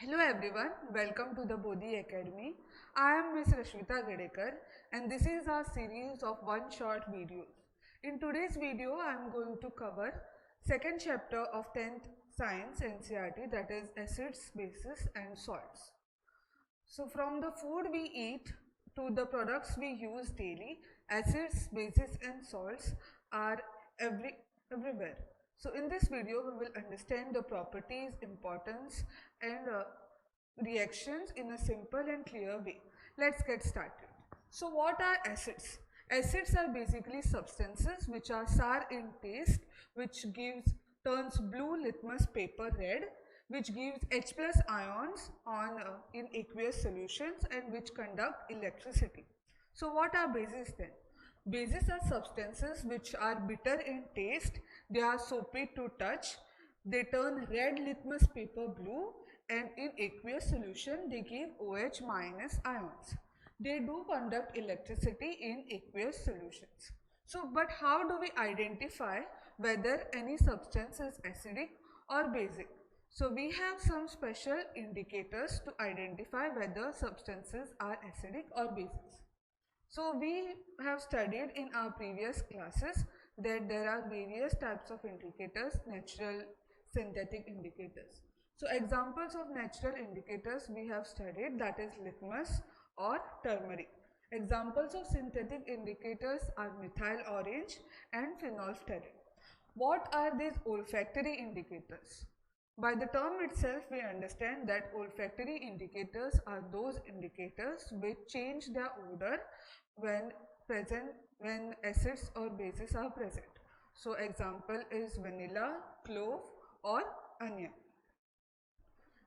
Hello everyone, welcome to the Bodhi Academy. I am Ms. Rashmita Gadekar and this is our series of one short videos. In today's video, I am going to cover second chapter of 10th Science NCERT, that is acids, bases and salts. So from the food we eat to the products we use daily, acids, bases and salts are everywhere. So in this video we will understand the properties, importance and reactions in a simple and clear way. Let's get started. So what are acids? Acids are basically substances which are sour in taste, which turns blue litmus paper red, which gives H plus ions in aqueous solutions and which conduct electricity. So what are bases then? Bases are substances which are bitter in taste, they are soapy to touch, they turn red litmus paper blue, and in aqueous solution they give OH minus ions. They do conduct electricity in aqueous solutions. So, but how do we identify whether any substance is acidic or basic? So, we have some special indicators to identify whether substances are acidic or basic. So, we have studied in our previous classes that there are various types of indicators, natural, synthetic indicators. So, examples of natural indicators we have studied, that is litmus or turmeric. Examples of synthetic indicators are methyl orange and phenolphthalein. What are these olfactory indicators? By the term itself, we understand that olfactory indicators are those indicators which change their odor when acids or bases are present. So, example is vanilla, clove or onion.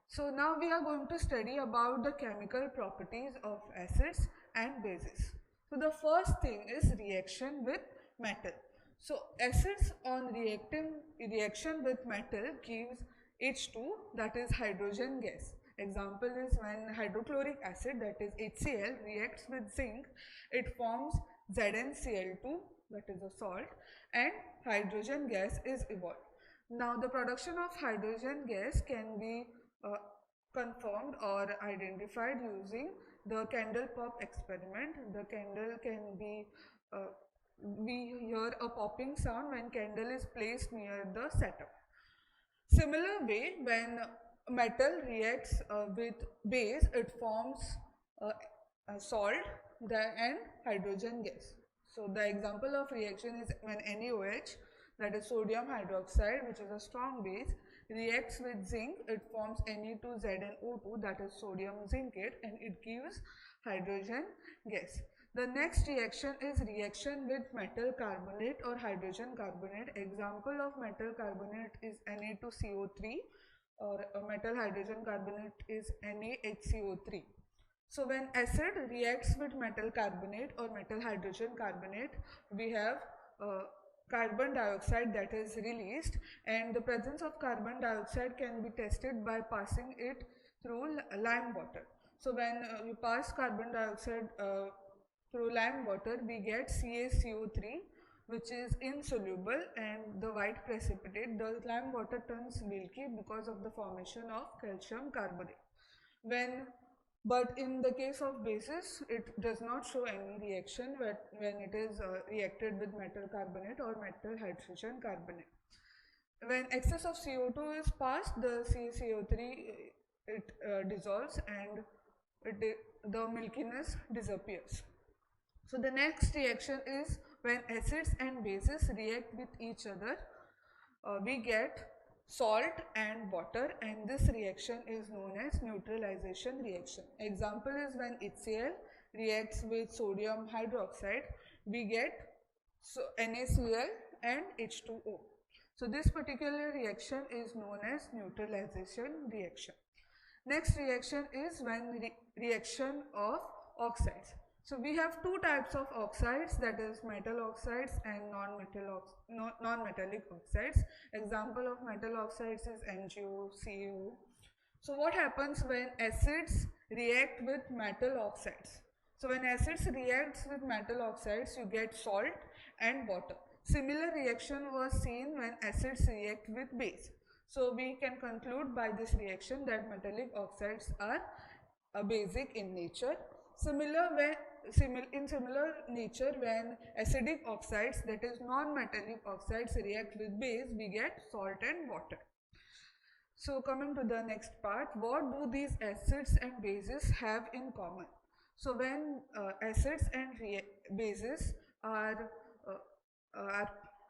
So, now we are going to study about the chemical properties of acids and bases. So, the first thing is reaction with metal. So, acids on reaction with metal gives H2, that is hydrogen gas. Example is when hydrochloric acid, that is HCl, reacts with zinc, it forms ZnCl2, that is a salt, and hydrogen gas is evolved. Now, the production of hydrogen gas can be confirmed or identified using the candle pop experiment. The candle can be, we hear a popping sound when candle is placed near the setup. Similar way, when metal reacts with base, it forms salt and hydrogen gas. So, the example of reaction is when NaOH, that is sodium hydroxide, which is a strong base, reacts with zinc, it forms Na2ZnO2, that is sodium zincate, and it gives hydrogen gas. The next reaction is reaction with metal carbonate or hydrogen carbonate. Example of metal carbonate is Na2CO3 or metal hydrogen carbonate is NaHCO3. So, when acid reacts with metal carbonate or metal hydrogen carbonate, we have carbon dioxide that is released, and the presence of carbon dioxide can be tested by passing it through lime water. So, when you pass carbon dioxide through lime water, we get CaCO3, which is insoluble, and the white precipitate. The lime water turns milky because of the formation of calcium carbonate. But in the case of bases, it does not show any reaction when it is reacted with metal carbonate or metal hydrogen carbonate. When excess of CO2 is passed, the CaCO3 dissolves and the milkiness disappears. So, the next reaction is when acids and bases react with each other, we get salt and water, and this reaction is known as neutralization reaction. Example is when HCl reacts with sodium hydroxide, we get NaCl and H2O. So, this particular reaction is known as neutralization reaction. Next reaction is when reaction of oxides. So, we have two types of oxides, that is metal oxides and non-metallic oxides. Example of metal oxides is MgO, CaO. So, what happens when acids react with metal oxides? So, when acids reacts with metal oxides, you get salt and water. Similar reaction was seen when acids react with base. So we can conclude by this reaction that metallic oxides are basic in nature. In similar nature, when acidic oxides, that is non-metallic oxides, react with base, we get salt and water. So coming to the next part, what do these acids and bases have in common? So when acids and bases are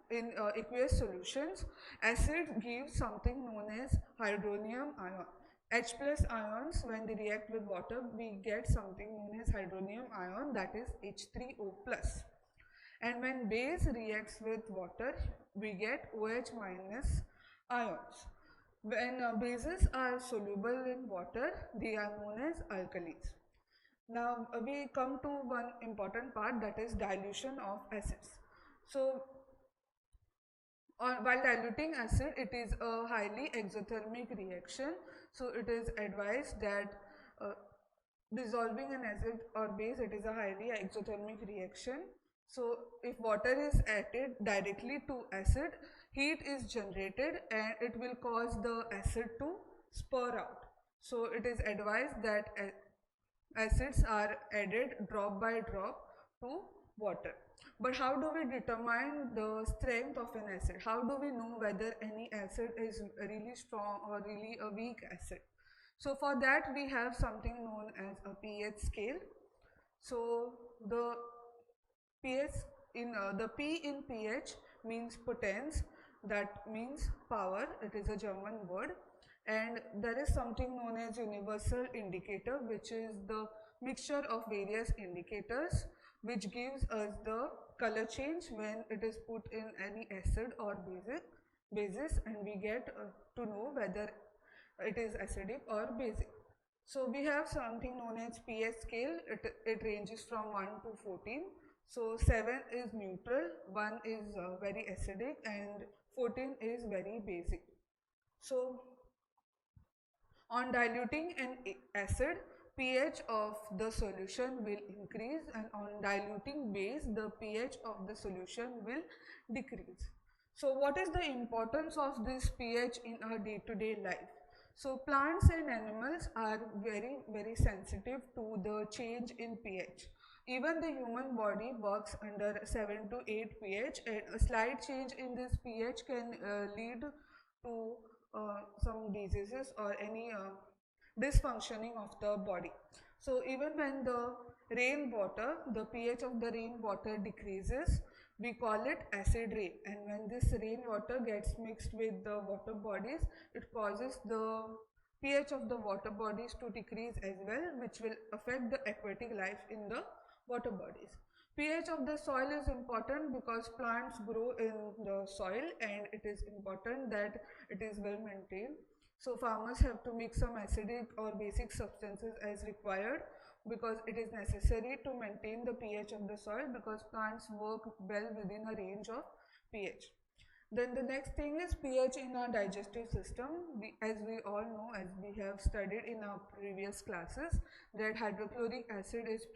in aqueous solutions, acid gives something known as hydronium ion. H plus ions, when they react with water, we get something known as hydronium ion, that is H3O plus. And when base reacts with water, we get OH minus ions. When bases are soluble in water, they are known as alkalis. Now we come to one important part, that is dilution of acids. So while diluting acid, it is a highly exothermic reaction. So it is advised that dissolving an acid or base, it is a highly exothermic reaction. So if water is added directly to acid, heat is generated and it will cause the acid to spur out. So it is advised that acids are added drop by drop to water. But how do we determine the strength of an acid? How do we know whether any acid is really strong or really a weak acid? So for that we have something known as a pH scale. So the pH in the P in pH means potence, that means power, it is a German word. And there is something known as universal indicator, which is the mixture of various indicators which gives us the color change when it is put in any acid or basis, and we get to know whether it is acidic or basic. So we have something known as pH scale. It ranges from 1 to 14. So 7 is neutral, 1 is very acidic, and 14 is very basic. So on diluting an acid, pH of the solution will increase, and on diluting base, the pH of the solution will decrease. So what is the importance of this pH in our day-to-day life? So plants and animals are very sensitive to the change in pH. Even the human body works under 7 to 8 pH, and a slight change in this pH can lead to some diseases or any dysfunctioning of the body. So even when the rainwater, the pH of the rainwater decreases, we call it acid rain, and when this rainwater gets mixed with the water bodies, it causes the pH of the water bodies to decrease as well, which will affect the aquatic life in the water bodies. pH of the soil is important because plants grow in the soil, and it is important that it is well maintained. So farmers have to mix some acidic or basic substances as required, because it is necessary to maintain the pH of the soil, because plants work well within a range of pH. Then the next thing is pH in our digestive system. As we all know, as we have studied in our previous classes, that hydrochloric acid is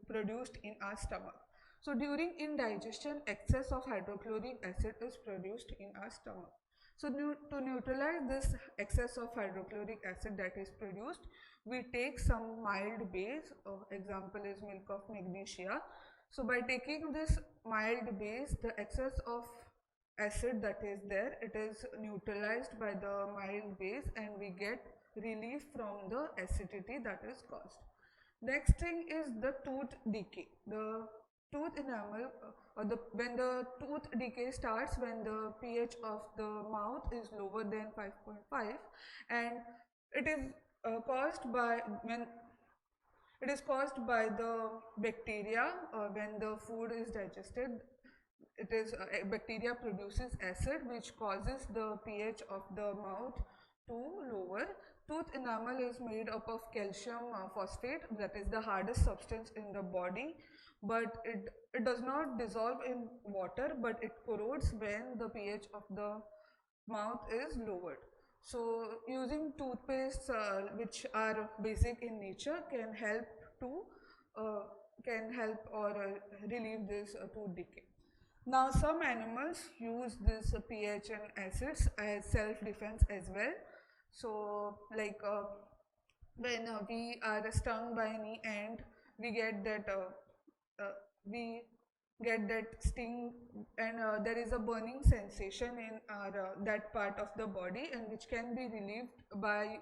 produced in our stomach. So during indigestion, excess of hydrochloric acid is produced in our stomach. So to neutralize this excess of hydrochloric acid that is produced, we take some mild base, example is milk of magnesia. So by taking this mild base, the excess of acid that is there, it is neutralized by the mild base, and we get relief from the acidity that is caused. Next thing is the tooth decay. The tooth enamel, when the tooth decay starts when the pH of the mouth is lower than 5.5, and it is caused by the bacteria when the food is digested. It is bacteria produces acid which causes the pH of the mouth to lower. Tooth enamel is made up of calcium phosphate, that is the hardest substance in the body, but it does not dissolve in water, but it corrodes when the pH of the mouth is lowered. So using toothpaste which are basic in nature can help or relieve this tooth decay. Now some animals use this pH and acids as self-defense as well. So like when we are stung by any ant, we get that we get that sting, and there is a burning sensation in our that part of the body, and which can be relieved by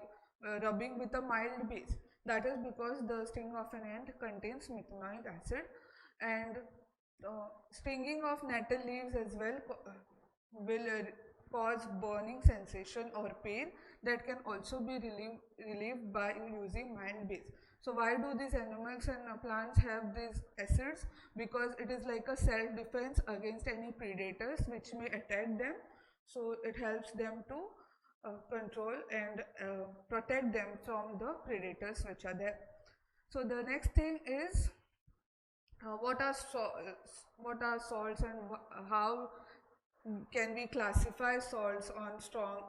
rubbing with a mild base. That is because the sting of an ant contains methanoic acid, and stinging of nettle leaves as well will cause burning sensation or pain that can also be relieved by using mild base. So why do these animals and plants have these acids? Because it is like a self defense against any predators which may attack them. So it helps them to control and protect them from the predators which are there. So the next thing is what are salts, and how can we classify salts on strong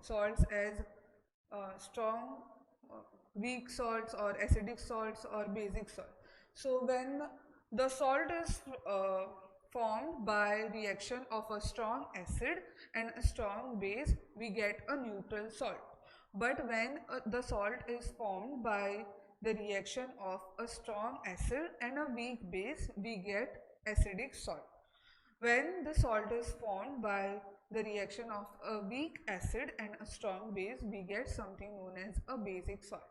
salts as strong, weak salts, or acidic salts, or basic salt. So when the salt is formed by reaction of a strong acid and a strong base, we get a neutral salt. But when the salt is formed by the reaction of a strong acid and a weak base, we get acidic salt. When the salt is formed by the reaction of a weak acid and a strong base, we get something known as a basic salt.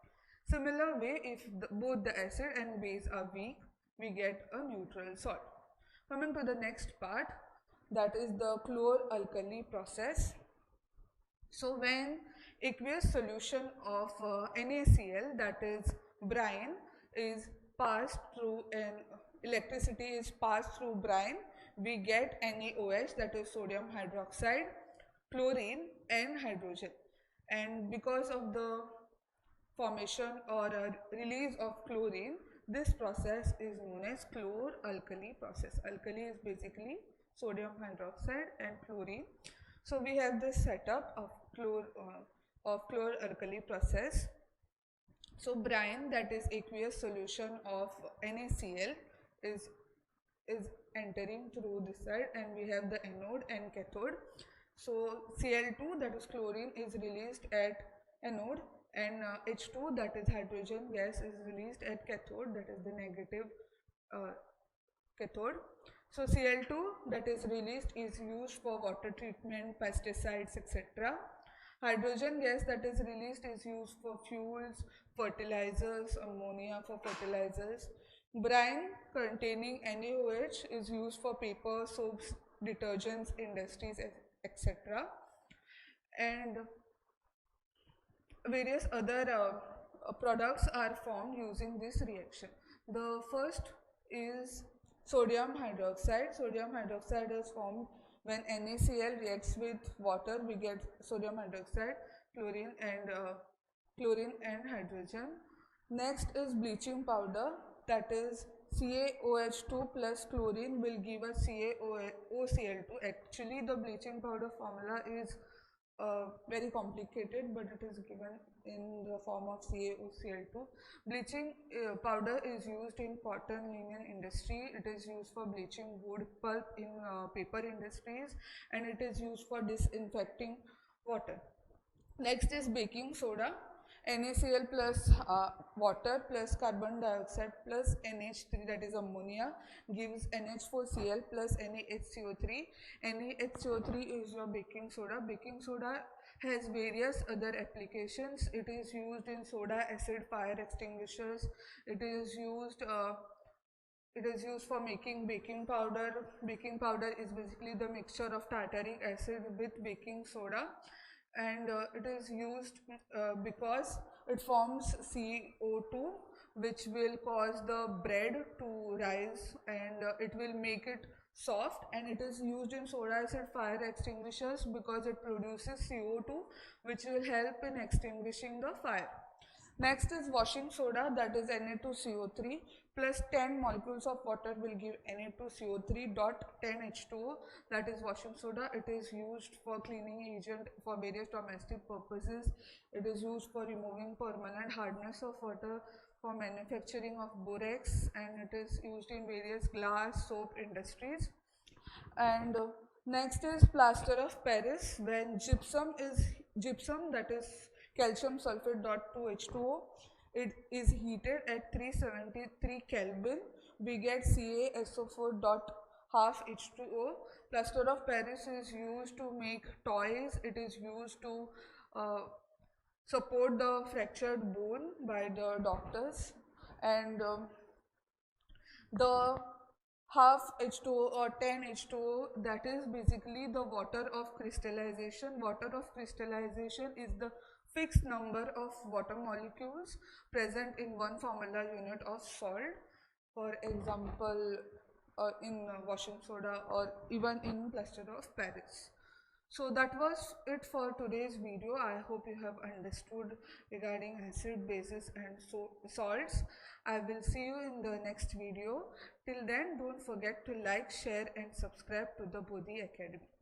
Similar way, if both the acid and base are weak, we get a neutral salt. Coming to the next part, that is the chlor-alkali process. So when aqueous solution of NaCl, that is brine, is passed through an electricity is passed through brine, we get NaOH, that is sodium hydroxide, chlorine and hydrogen. And because of the formation or release of chlorine, this process is known as chlor-alkali process. Alkali is basically sodium hydroxide and chlorine. So we have this setup of chlor-alkali process. So brine, that is aqueous solution of NaCl, is entering through this side, and we have the anode and cathode. So Cl2, that is chlorine, is released at anode, and H2, that is hydrogen gas, is released at cathode, that is the negative cathode. So Cl2 that is released is used for water treatment, pesticides, etc. Hydrogen gas that is released is used for fuels, fertilizers, ammonia for fertilizers. Brine containing NaOH is used for paper, soaps, detergents, industries, etc. And various other products are formed using this reaction. The first is sodium hydroxide. Sodium hydroxide is formed when NaCl reacts with water. We get sodium hydroxide, chlorine and hydrogen. Next is bleaching powder, that is CaOH2 plus chlorine will give us CaOCl2. Actually the bleaching powder formula is very complicated, but it is given in the form of CaOCl2. Bleaching powder is used in cotton linen industry. It is used for bleaching wood pulp in paper industries, and it is used for disinfecting water. Next is baking soda. NaCl plus water plus carbon dioxide plus NH3, that is ammonia, gives NH4Cl plus NaHCO3. NaHCO3 is your baking soda. Baking soda has various other applications. It is used in soda acid fire extinguishers. It is used for making baking powder. Baking powder is basically the mixture of tartaric acid with baking soda, and it is used because it forms CO2, which will cause the bread to rise, and it will make it soft, and it is used in soda acid fire extinguishers because it produces CO2, which will help in extinguishing the fire. Next is washing soda, that is Na2CO3 plus 10 molecules of water will give Na2CO3 dot 10 H2O, that is washing soda. It is used for cleaning agent for various domestic purposes. It is used for removing permanent hardness of water, for manufacturing of borax, and it is used in various glass, soap industries. And next is plaster of Paris. When gypsum, that is calcium sulfate dot 2 H2O, it is heated at 373 Kelvin, we get CaSO4 dot half H2O. Plaster of Paris is used to make toys. It is used to uh, support the fractured bone by the doctors. And the half H2O or 10 H2O, that is basically the water of crystallization. Water of crystallization is the fixed number of water molecules present in one formula unit of salt. For example, in washing soda or even in plaster of Paris. So that was it for today's video. I hope you have understood regarding acid, bases and salts. I will see you in the next video. Till then, don't forget to like, share and subscribe to the Bodhi Academy.